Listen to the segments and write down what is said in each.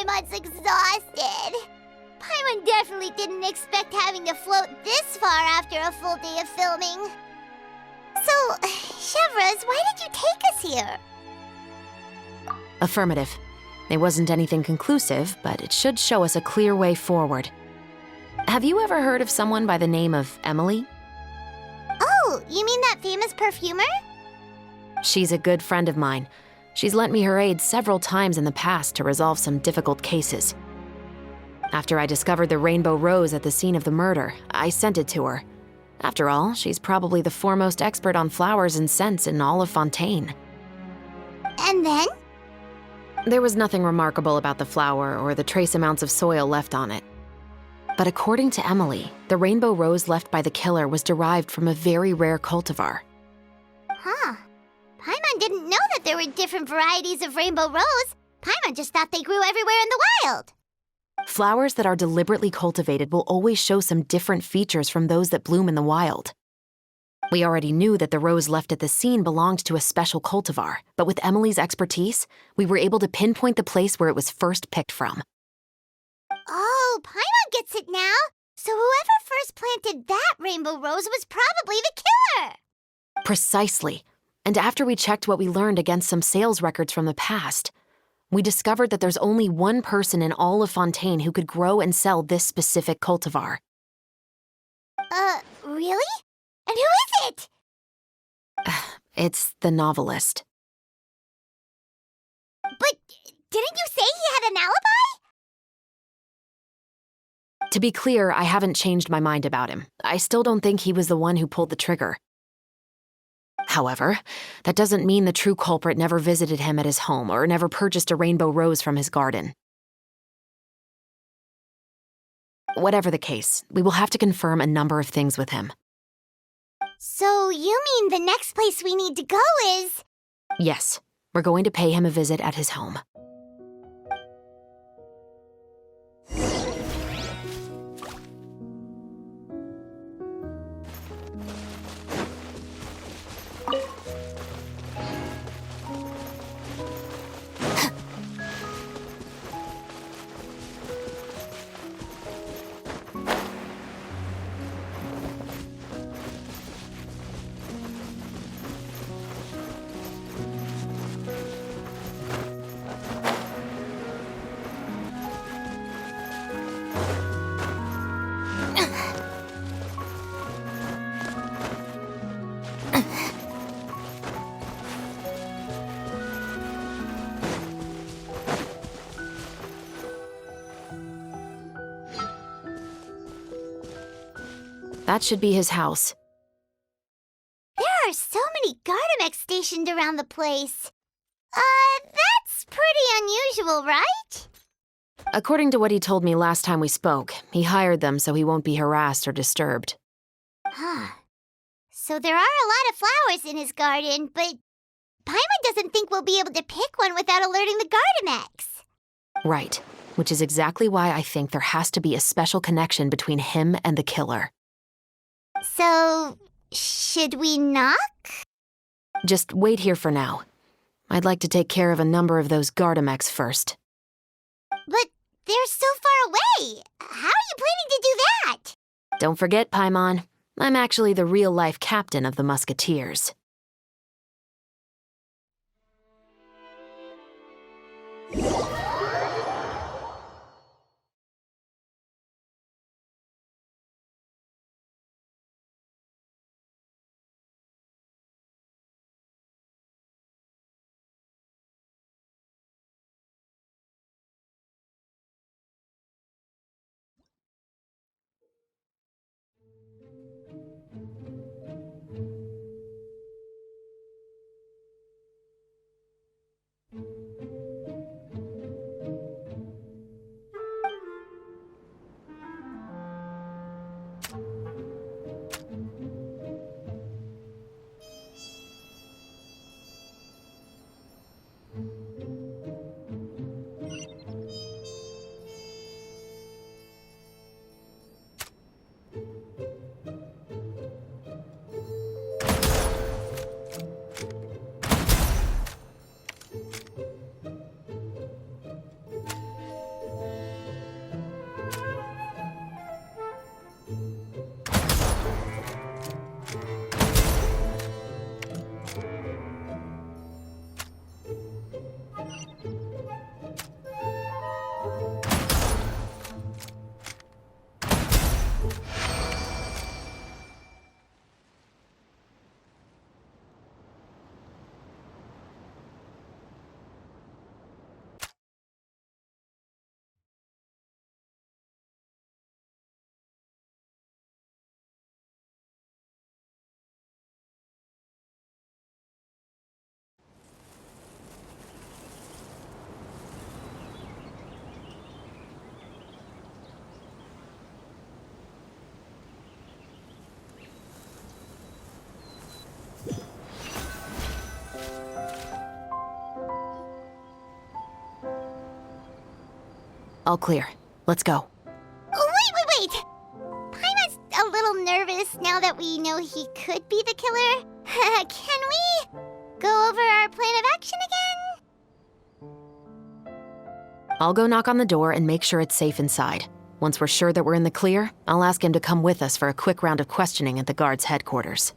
Paimon's exhausted. Paimon definitely didn't expect having to float this far after a full day of filming. So, Chevrolet, why did you take us here? Affirmative. It wasn't anything conclusive, but it should show us a clear way forward. Have you ever heard of someone by the name of Emily? Oh, you mean that famous perfumer? She's a good friend of mine. She's lent me her aid several times in the past to resolve some difficult cases. After I discovered the rainbow rose at the scene of the murder, I sent it to her. After all, she's probably the foremost expert on flowers and scents in all of Fontaine. And then? There was nothing remarkable about the flower or the trace amounts of soil left on it. But according to Emily, the rainbow rose left by the killer was derived from a very rare cultivar. Huh. Paimon didn't know that there were different varieties of rainbow rose. Paimon just thought they grew everywhere in the wild. Flowers that are deliberately cultivated will always show some different features from those that bloom in the wild. We already knew that the rose left at the scene belonged to a special cultivar, but with Emily's expertise, we were able to pinpoint the place where it was first picked from. Oh, Paimon gets it now. So whoever first planted that rainbow rose was probably the killer. Precisely. And after we checked what we learned against some sales records from the past, we discovered that there's only one person in all of Fontaine who could grow and sell this specific cultivar. Really? And who is it? It's the novelist. But didn't you say he had an alibi? To be clear, I haven't changed my mind about him. I still don't think he was the one who pulled the trigger. However, that doesn't mean the true culprit never visited him at his home or never purchased a rainbow rose from his garden. Whatever the case, we will have to confirm a number of things with him. So you mean the next place we need to go is... Yes, we're going to pay him a visit at his home. That should be his house. There are so many Gardamex stationed around the place. That's pretty unusual, right? According to what he told me last time we spoke, he hired them so he won't be harassed or disturbed. Huh. So there are a lot of flowers in his garden, but Paimon doesn't think we'll be able to pick one without alerting the Gardamex. Right, which is exactly why I think there has to be a special connection between him and the killer. So, should we knock? Just wait here for now. I'd like to take care of a number of those Gardamex first. But they're so far away. How are you planning to do that? Don't forget, Paimon, I'm actually the real-life captain of the Musketeers. All clear. Let's go. Wait! Paimon's a little nervous now that we know he could be the killer. Can we go over our plan of action again? I'll go knock on the door and make sure it's safe inside. Once we're sure that we're in the clear, I'll ask him to come with us for a quick round of questioning at the guard's headquarters.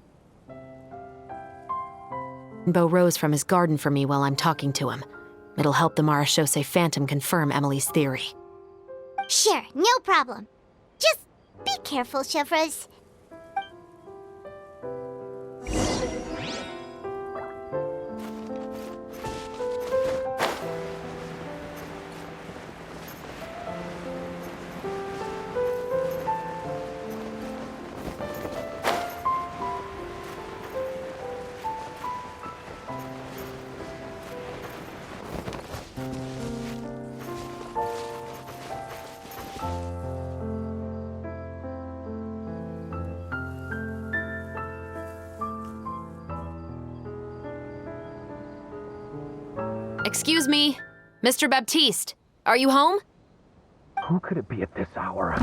Bo rose from his garden for me while I'm talking to him. It'll help the Marachose Phantom confirm Emily's theory. Sure, no problem. Just be careful, Chevreuse. Excuse me, Mr. Baptiste, are you home? Who could it be at this hour?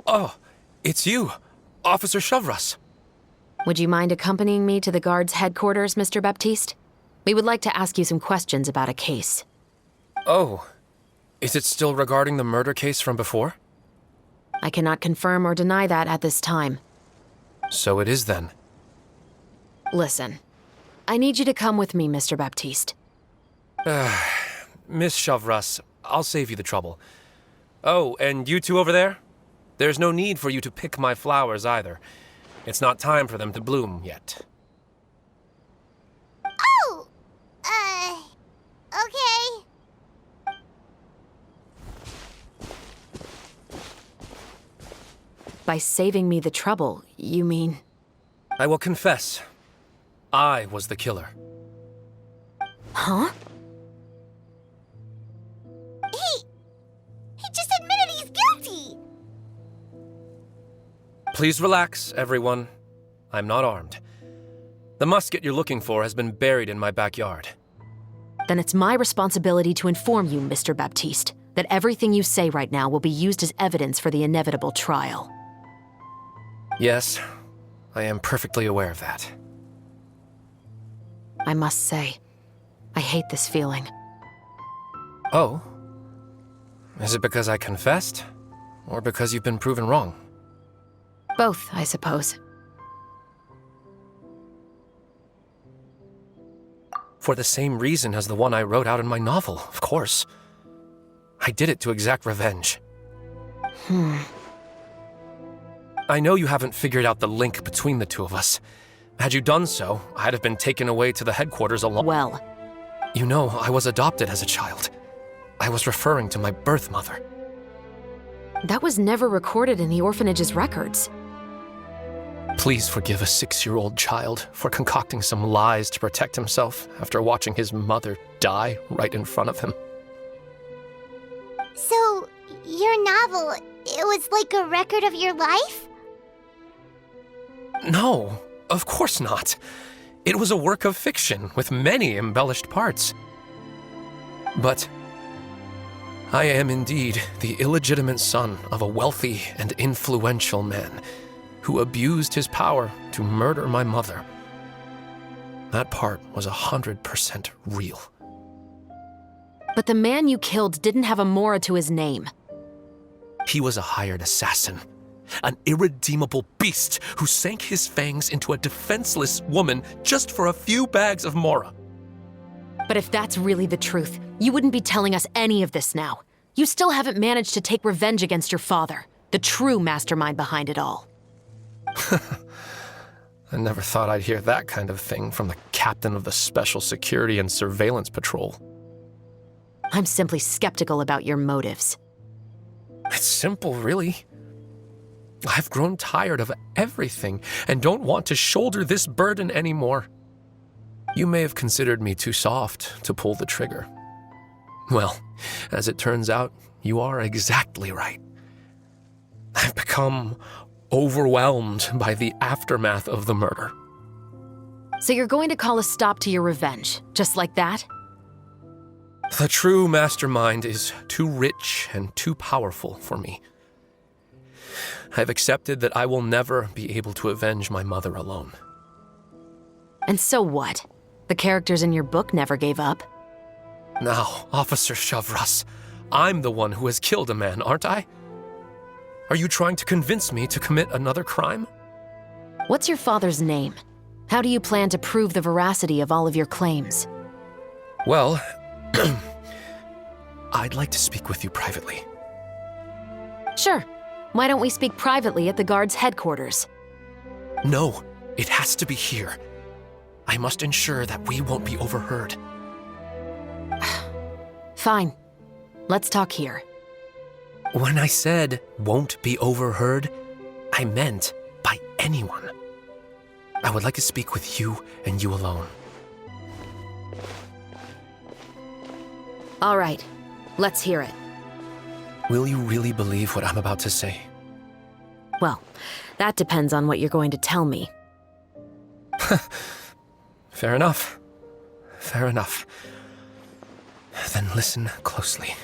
Oh, it's you, Officer Chevreuse. Would you mind accompanying me to the guard's headquarters, Mr. Baptiste? We would like to ask you some questions about a case. Oh, is it still regarding the murder case from before? I cannot confirm or deny that at this time. So it is then. Listen, I need you to come with me, Mr. Baptiste. Miss Chevreuse, I'll save you the trouble. Oh, and you two over there? There's no need for you to pick my flowers either. It's not time for them to bloom yet. Oh! Okay. By saving me the trouble, you mean... I will confess, I was the killer. Huh? He just admitted he's guilty! Please relax, everyone. I'm not armed. The musket you're looking for has been buried in my backyard. Then it's my responsibility to inform you, Mr. Baptiste, that everything you say right now will be used as evidence for the inevitable trial. Yes, I am perfectly aware of that. I must say, I hate this feeling. Oh? Is it because I confessed? Or because you've been proven wrong? Both, I suppose. For the same reason as the one I wrote out in my novel, of course. I did it to exact revenge. I know you haven't figured out the link between the two of us. Had you done so, I'd have been taken away to the headquarters alone. Well, You know, I was adopted as a child. I was referring to my birth mother. that was never recorded in the orphanage's records. Please forgive a 6-year-old child for concocting some lies to protect himself after watching his mother die right in front of him. So, your novel, it was like a record of your life? No, of course not. It was a work of fiction with many embellished parts. But I am indeed the illegitimate son of a wealthy and influential man who abused his power to murder my mother. That part was 100% real. But the man you killed didn't have a Mora to his name. He was a hired assassin, an irredeemable beast who sank his fangs into a defenseless woman just for a few bags of Mora. But if that's really the truth, you wouldn't be telling us any of this now. You still haven't managed to take revenge against your father, the true mastermind behind it all. I never thought I'd hear that kind of thing from the captain of the Special Security and Surveillance Patrol. I'm simply skeptical about your motives. It's simple, really. I've grown tired of everything and don't want to shoulder this burden anymore. You may have considered me too soft to pull the trigger. Well, as it turns out, you are exactly right. I've become overwhelmed by the aftermath of the murder. So you're going to call a stop to your revenge, just like that? The true mastermind is too rich and too powerful for me. I've accepted that I will never be able to avenge my mother alone. And so what? The characters in your book never gave up. Now, Officer Shavras, I'm the one who has killed a man, aren't I? Are you trying to convince me to commit another crime? What's your father's name? How do you plan to prove the veracity of all of your claims? Well, I'd like to speak with you privately. Sure. Why don't we speak privately at the guard's headquarters? No, it has to be here. I must ensure that we won't be overheard. Fine. Let's talk here. When I said won't be overheard, I meant by anyone. I would like to speak with you and you alone. All right. Let's hear it. Will you really believe what I'm about to say? Well, that depends on what you're going to tell me. Fair enough. Fair enough. Then listen closely.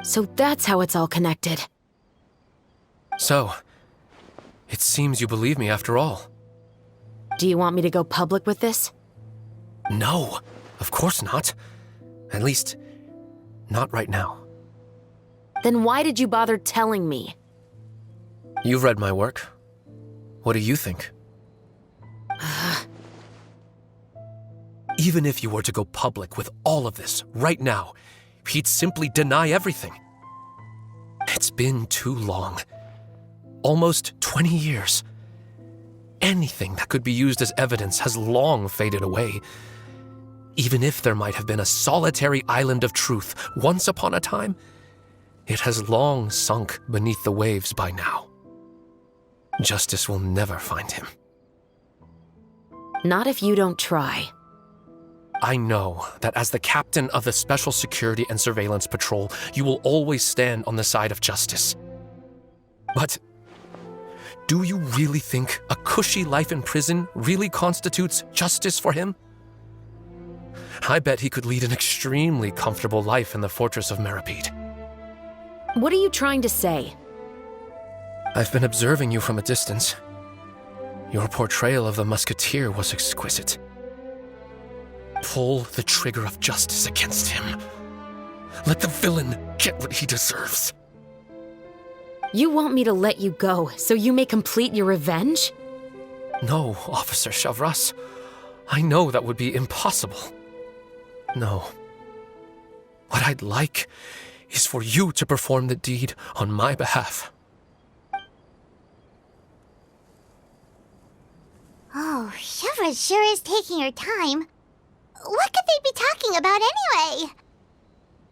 So that's how it's all connected. So, it seems you believe me after all. Do you want me to go public with this? No, of course not. At least, not right now. Then why did you bother telling me? You've read my work. What do you think? Even if you were to go public with all of this right now, he'd simply deny everything. It's been too long. Almost 20 years. Anything that could be used as evidence has long faded away. Even if there might have been a solitary island of truth once upon a time, it has long sunk beneath the waves by now. Justice will never find him. Not if you don't try. I know that as the captain of the Special Security and Surveillance Patrol, you will always stand on the side of justice. But do you really think a cushy life in prison really constitutes justice for him? I bet he could lead an extremely comfortable life in the fortress of Meripede. What are you trying to say? I've been observing you from a distance. Your portrayal of the musketeer was exquisite. Pull the trigger of justice against him. Let the villain get what he deserves. You want me to let you go so you may complete your revenge? No, Officer Shavras. I know that would be impossible. No. What I'd like is for you to perform the deed on my behalf. Oh, Shivra sure is taking her time. What could they be talking about anyway?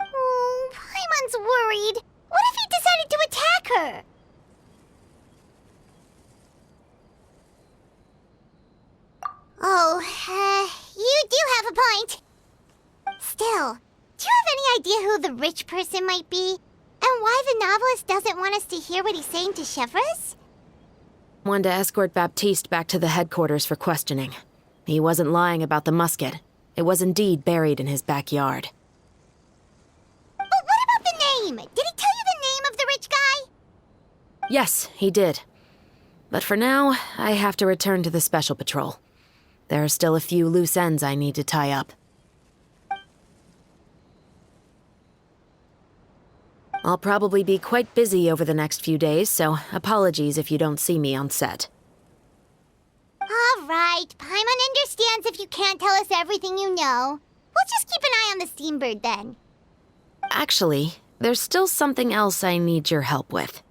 Oh, Paimon's worried. What if he decided to attack her? Oh, you do have a point. Still, do you have any idea who the rich person might be? And why the novelist doesn't want us to hear what he's saying to Chevreuse? Wanted to escort Baptiste back to the headquarters for questioning. He wasn't lying about the musket. It was indeed buried in his backyard. But what about the name? Did he tell you the name of the rich guy? Yes, he did. But for now, I have to return to the Special Patrol. There are still a few loose ends I need to tie up. I'll probably be quite busy over the next few days, so apologies if you don't see me on set. All right, Paimon understands if you can't tell us everything you know. We'll just keep an eye on the Steambird then. Actually, there's still something else I need your help with.